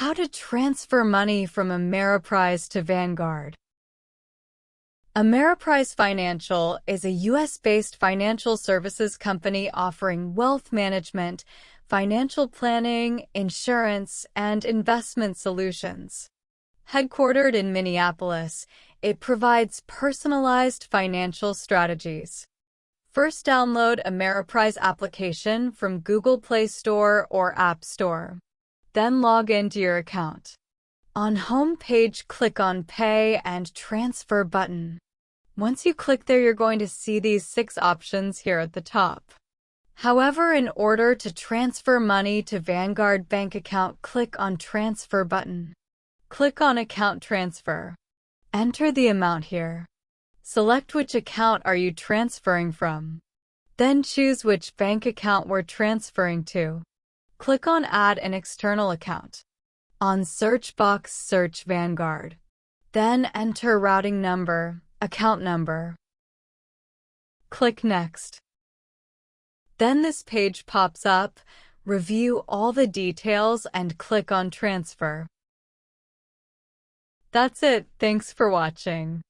How to transfer money from Ameriprise to Vanguard. Ameriprise Financial is a U.S.-based financial services company offering wealth management, financial planning, insurance, and investment solutions. Headquartered in Minneapolis, it provides personalized financial strategies. First, download Ameriprise application from Google Play Store or App Store. Then log into your account. On home page, click on Pay and Transfer button. Once you click there, you're going to see these 6 options here at the top. However, in order to transfer money to Vanguard bank account, click on Transfer button. Click on Account Transfer. Enter the amount here. Select which account are you transferring from. Then choose which bank account we're transferring to. Click on Add an external account. On search box, search Vanguard. Then enter routing number, account number. Click Next. Then this page pops up. Review all the details and click on Transfer. That's it. Thanks for watching.